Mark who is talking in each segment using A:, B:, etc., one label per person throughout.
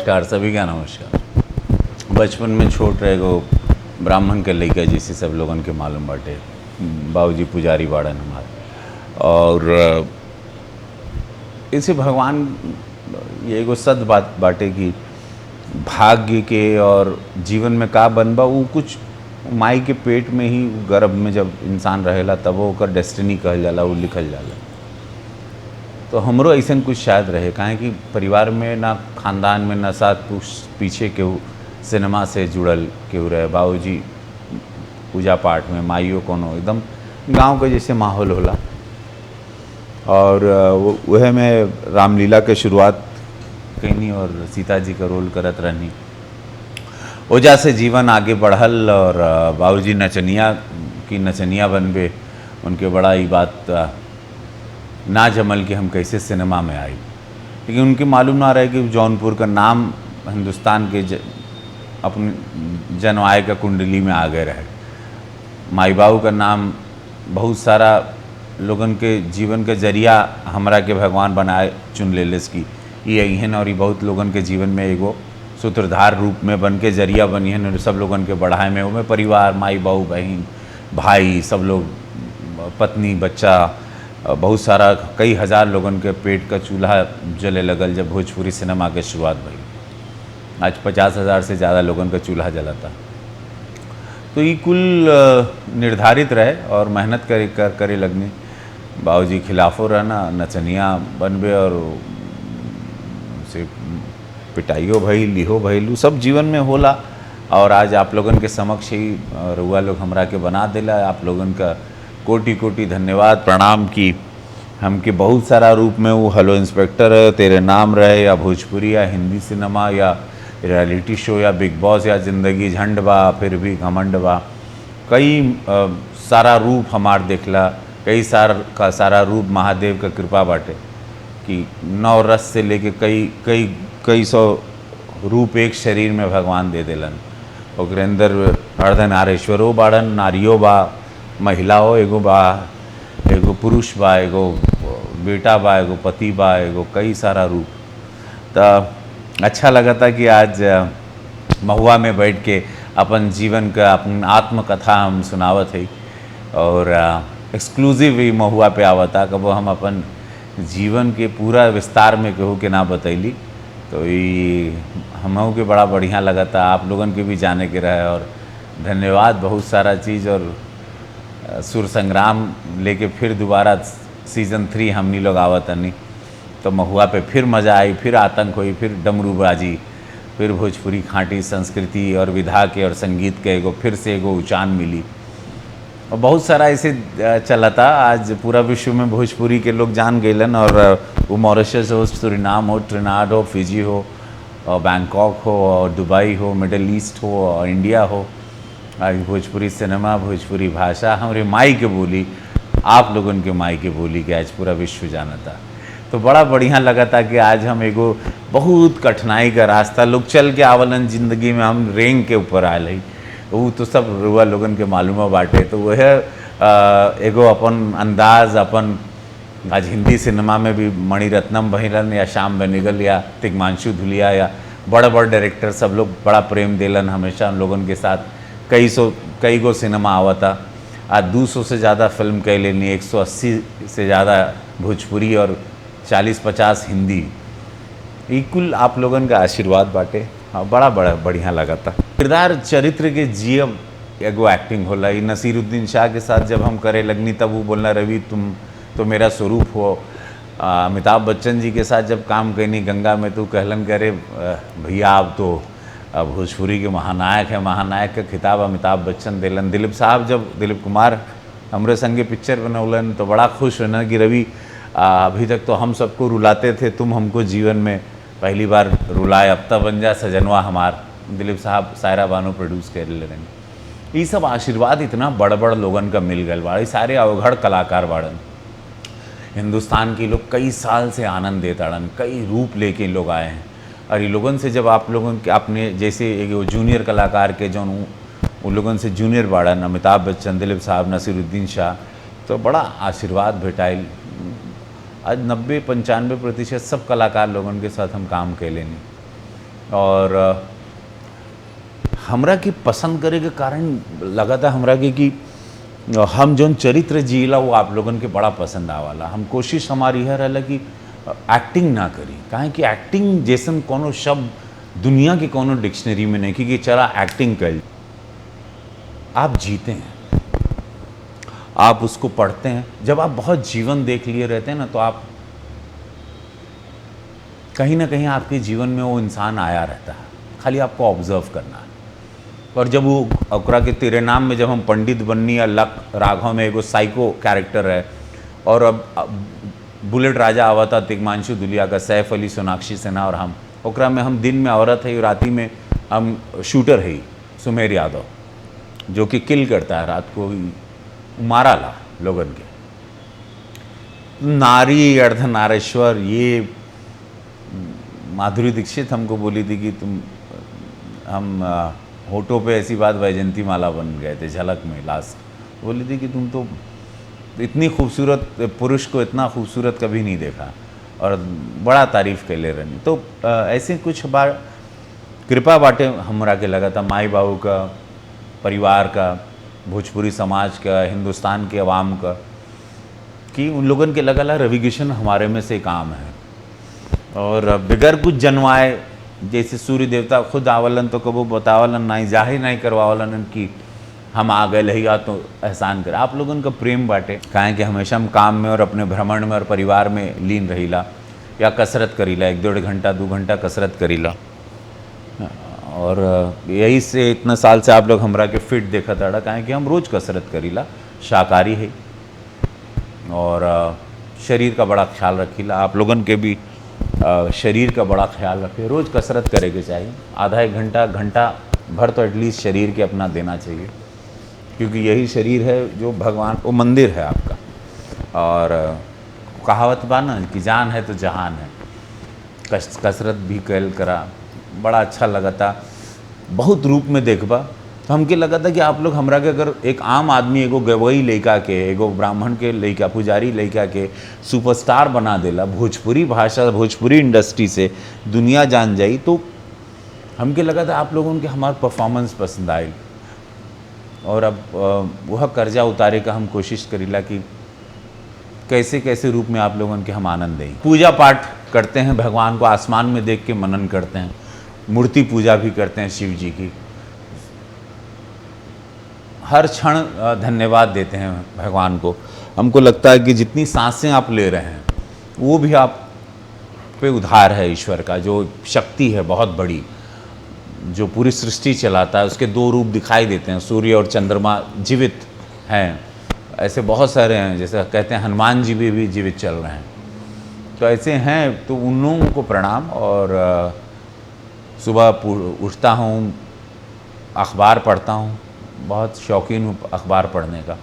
A: नमस्कार, सभी का नमस्कार। बचपन में छोट रहे गो ब्राह्मण के लइका जैसे सब लोगन के मालूम बाटे। बाबूजी पुजारी बाड़न हमार, और इसे भगवान ये एगो सद बात बाटे कि भाग्य के और जीवन में का बनबा वो कुछ माई के पेट में ही गर्भ में जब इंसान रहेला तब वो ओकर डेस्टिनी कहल जाला, वो लिखल जाला। तो हमरो ऐसा कुछ शायद रहे, काहे कि परिवार में ना खानदान में ना साथ पीछे केहू सिनेमा से जुड़ल केहू रहे। बाबूजी पूजा पाठ में, माइयो कोनो एकदम गांव के जैसे माहौल होला। और वह में रामलीला के शुरुआत कैनी और सीता जी का रोल करत रहनी। ओजा से जीवन आगे बढ़ल और बाबूजी नचनिया बनबे, उनके बड़ा ही बात ना जमल कि हम कैसे सिनेमा में आई। लेकिन उनके मालूम ना रहे कि जौनपुर का नाम हिंदुस्तान के अपने जनवाय का कुंडली में आ गए रहे। माई बाबू का नाम बहुत सारा लोगन के जीवन के जरिया हमरा के भगवान बनाए चुन लेलेस की ये अहन, और ये बहुत लोगन के जीवन में एगो सूत्रधार रूप में बन के जरिया बनी है और सब लोगन के बढ़ाए में। उनमें परिवार, माई बाबू, बहन, भाई, सब लोग, पत्नी, बच्चा, बहुत सारा कई हज़ार लोगन के पेट का चूल्हा जले लगल जब भोजपुरी सिनेमा के शुरुआत भई। आज 50,000 से ज़्यादा लोगन का चूल्हा जलाता। तो ये कुल निर्धारित रहे और मेहनत करे लगनी। बाबूजी खिलाफो रहना, नचनिया बनबे और से पिटाइयो भइल, लिहो भइल, सब जीवन में होला। और आज आप लोगन के समक्ष ही रुआ लोग हमरा के बना देला। आप लोगन का कोटि कोटि धन्यवाद, प्रणाम कि हमके बहुत सारा रूप में वो हेलो इंस्पेक्टर है, तेरे नाम रहे, या भोजपुरी या हिंदी सिनेमा या रियलिटी शो या बिग बॉस या ज़िंदगी झंड बा, फिर भी घमंड बा, कई सारा रूप हमार देखला। कई सारा रूप महादेव का कृपा बाटे कि 9 रस से लेके कई सौ रूप एक शरीर में भगवान दे देलन। ओकरे अंदर अर्धनारीश्वरो बाड़न, नारियो बा, महिला हो एगो बा, एगो पुरुष बा, एगो बेटा बा, एगो पति बा, एगो कई सारा रूप। तो अच्छा लगा था कि आज महुआ में बैठ के अपन जीवन का अपन आत्मकथा हम सुनावत है और एक्सक्लूसिव ही महुआ पे आवता। कब हम अपन जीवन के पूरा विस्तार में कहूँ के ना बतैली, तो ये हमहू के बड़ा बढ़िया लगा था। आप लोगन के भी जाने के रहे और धन्यवाद बहुत सारा चीज़। और सुर संग्राम लेके फिर दोबारा सीज़न 3 हमनी लोग आवत नहीं, तो महुआ पे फिर मज़ा आई, फिर आतंक हुई, फिर डमरूबाजी, फिर भोजपुरी खाँटी संस्कृति और विधा के और संगीत के एगो फिर से एगो उचान मिली। और बहुत सारा ऐसे चला था। आज पूरा विश्व में भोजपुरी के लोग जान गएलन, और वो मॉरिशस हो, सूरीनाम हो, ट्रिनिडाद हो, फिजी हो, और बैंकॉक हो, और दुबई हो, मिडल ईस्ट हो, और इंडिया हो। आज भोजपुरी सिनेमा, भोजपुरी भाषा, हमारे माई के बोली, आप लोगों के माई के बोली के आज पूरा विश्व जाना था। तो बड़ा बढ़िया लगा था कि आज हम एगो बहुत कठिनाई का रास्ता लोग चल के आवलन ज़िंदगी में, हम रेंग के ऊपर आयल है। वो तो सब रुआ लोगन के मालूम बाटे। तो वह एगो अपन अंदाज, अपन आज हिंदी सिनेमा में भी मणिरत्नम बहिलन या श्याम बेनेगल या तिग्मांशु धुलिया या बड़े बड़े डायरेक्टर सब लोग बड़ा प्रेम दिलन हमेशा उन लोगन के साथ। कई गो सिनेमा आवता। आज 200 से ज़्यादा फिल्म कह लेनी, 180 से ज़्यादा भोजपुरी और 40-50 हिंदी। ये कुल आप लोगन का आशीर्वाद बाटे। हाँ, बड़ा बढ़िया लगा था। किरदार चरित्र के जियब एगो एक्टिंग होला। ये नसीरुद्दीन शाह के साथ जब हम करे लगनी तब वो बोलना, रवि तुम तो मेरा स्वरूप हो। अमिताभ बच्चन जी के साथ जब काम करनी गंगा में, तो कहलन करे भैया आप तो भोजपुरी के महानायक है। महानायक का खिताब अमिताभ बच्चन दिलन। दिलीप कुमार हमरे संगे पिक्चर बनौलन तो बड़ा खुश होना कि रवि अभी तक तो हम सबको रुलाते थे, तुम हमको जीवन में पहली बार रुलाए, अब तक बन जा सजनवा हमार। दिलीप साहब सायरा बानो प्रोड्यूस कर ले रहे। ये सब आशीर्वाद इतना बड़ लोगन का मिल गए बाड़ी। सारे अवघड़ कलाकार बाड़न हिंदुस्तान के लोग कई साल से आनंद देताड़न, कई रूप लेके लोग आए हैं। और ये लोगन से जब आप लोगों के अपने जैसे एक जूनियर कलाकार के जो उन लोगन से जूनियर बाड़न, अमिताभ बच्चन, दिलीप साहब, नसीरुद्दीन शाह, तो बड़ा आशीर्वाद भेटाइल। आज 90-95% सब कलाकार लोगन के साथ हम काम कैले नहीं। और हमरा की पसंद करे के कारण लगा था हमरा के कि हम जोन चरित्र जीला वो आप लोगन के बड़ा पसंद आवाला। हम कोशिश हमारी यह रहला कि एक्टिंग ना करी, काहे कि एक्टिंग जैसन कोनो शब्द दुनिया के कोनो डिक्शनरी में नहीं कि चला एक्टिंग कर। आप जीते हैं, आप उसको पढ़ते हैं, जब आप बहुत जीवन देख लिए रहते हैं ना तो आप कहीं ना कहीं आपके जीवन में वो इंसान आया रहता है, खाली आपको ऑब्जर्व करना है। और जब वो ओकरा के तेरे नाम में जब हम पंडित बन्नी या लक राघव में एगो साइको कैरेक्टर है, और अब बुलेट राजा आवा था तिग्मांशु दुलिया का, सैफ अली, सोनाक्षी सिन्हा और हम, ओकरा में हम दिन में औरत है, राती में हम शूटर है सुमेर यादव जो कि किल करता है, रात को मारा ला लोगन के। नारी अर्धनारेश्वर, ये माधुरी दीक्षित हमको बोली थी कि हम होठों पे ऐसी बात वैजंती माला बन गए थे झलक में लास्ट। बोली थी कि तुम तो इतनी खूबसूरत पुरुष को इतना खूबसूरत कभी नहीं देखा, और बड़ा तारीफ़ कैले रहनी। तो ऐसे कुछ बार कृपा बाटे हमरा के लगा था माई बाबू का, परिवार का, भोजपुरी समाज का, हिंदुस्तान के अवाम का, कि उन लोगन के लगा रवि किशन हमारे में से काम है। और बगैर कुछ जनवाए, जैसे सूर्य देवता खुद आवलन तो कबो बतावलन नहीं, जाहिर नहीं करवावलन कि हम आ गए लहिया तो एहसान कर। आप लोगन का प्रेम बाटे, काहे कि हमेशा हम काम में और अपने भ्रमण में और परिवार में लीन रहीला, या कसरत करीला, 1-1.5 घंटा 2 घंटा कसरत करीला। और यही से इतना साल से आप लोग हमरा के फिट देखा ताड़ा, काहे कि हम रोज़ कसरत करीला, शाकाहारी है, और शरीर का बड़ा ख्याल रखीला। आप लोगन के भी शरीर का बड़ा ख्याल रखे, रोज़ कसरत करे के चाहिए, आधा 1 घंटा घंटा भर तो एटलीस्ट शरीर के अपना देना चाहिए, क्योंकि यही शरीर है जो भगवान, वो मंदिर है आपका। और कहावत बा ना कि जान है तो जहान है, कसरत भी कैल करा, बड़ा अच्छा लगा था। बहुत रूप में देखबा तो हमके लगा था कि आप लोग हमरा के अगर एक आम आदमी एगो गवई लड़का के, एगो ब्राह्मण के लड़का, पुजारी लड़का के सुपरस्टार बना देला, भोजपुरी भाषा, भोजपुरी इंडस्ट्री से दुनिया जान जाई, तो हमके लगा था आप लोगों के हमारा परफॉर्मेंस पसंद आए। और अब वह कर्जा उतारे का हम कोशिश करीला कि कैसे कैसे रूप में आप लोगों के हम आनंद दें। पूजा पाठ करते हैं, भगवान को आसमान में देख के मनन करते हैं, मूर्ति पूजा भी करते हैं शिव जी की, हर क्षण धन्यवाद देते हैं भगवान को। हमको लगता है कि जितनी सांसें आप ले रहे हैं वो भी आप पे उधार है ईश्वर का, जो शक्ति है बहुत बड़ी, जो पूरी सृष्टि चलाता है। उसके 2 रूप दिखाई देते हैं, सूर्य और चंद्रमा जीवित हैं, ऐसे बहुत सारे हैं, जैसे कहते हैं हनुमान जी भी जीवित चल रहे हैं, तो ऐसे हैं। तो उन लोगों को प्रणाम। और सुबह उठता हूँ, अखबार पढ़ता हूँ, बहुत शौकीन हूँ अखबार पढ़ने का,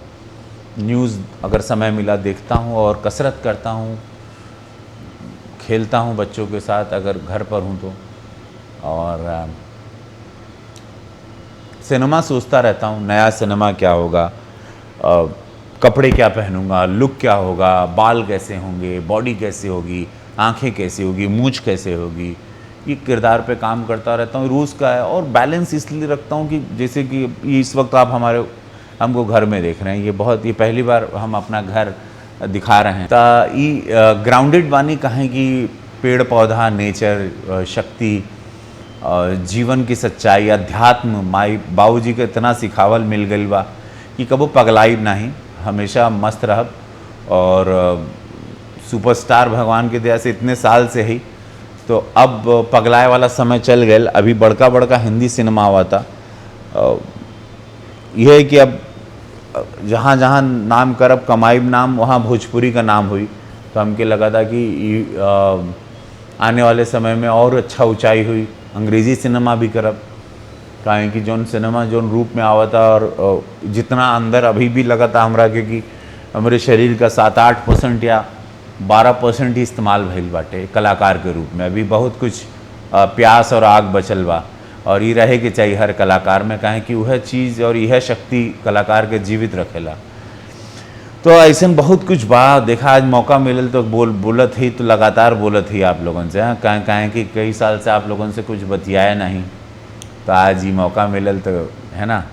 A: न्यूज़ अगर समय मिला देखता हूँ, और कसरत करता हूँ, खेलता हूँ बच्चों के साथ अगर घर पर हूँ तो, और सिनेमा सोचता रहता हूँ नया सिनेमा क्या होगा, कपड़े क्या पहनूंगा, लुक क्या होगा, बाल कैसे होंगे, बॉडी कैसे होगी, आंखें कैसी होगी, मूंछ कैसे होगी, ये किरदार पे काम करता रहता हूँ। रोज़ का है, और बैलेंस इसलिए रखता हूँ कि जैसे कि इस वक्त आप हमको घर में देख रहे हैं, ये पहली बार हम अपना घर दिखा रहे हैं, तो ये ग्राउंडेड वानी कहें कि पेड़ पौधा, नेचर, शक्ति, जीवन की सच्चाई, अध्यात्म, माई बाबूजी के इतना सिखावल मिल गई बा कि कबो पगलाई नहीं, हमेशा मस्त रहब। और सुपरस्टार भगवान के दया से इतने साल से ही, तो अब पगलाए वाला समय चल गया। अभी बड़का बड़का हिंदी सिनेमा हुआ था, यह है कि अब जहाँ जहाँ नाम करब कमाईब नाम, वहाँ भोजपुरी का नाम हुई। तो हमके लगा था कि आने वाले समय में और अच्छा ऊंचाई हुई, अंग्रेज़ी सिनेमा भी करब, काहे कि जौन सिनेमा जौन रूप में आवा था, और जितना अंदर अभी भी लगा था हमरा के कि हमारे शरीर का 7-8% या 12% ही इस्तेमाल भइल बाटे कलाकार के रूप में। अभी बहुत कुछ प्यास और आग बचल बा, और ये रहे के चाहिए हर कलाकार में, काहे कि वह चीज़ और यह शक्ति कलाकार के जीवित रखेला। तो ऐसा बहुत कुछ बा। देखा आज मौका मिलल तो बोलत ही, तो लगातार बोलत ही आप लोगों से। हाँ, कहें कि कई साल से आप लोगों से कुछ बतियाया नहीं, तो आज ही मौका मिलल तो है ना।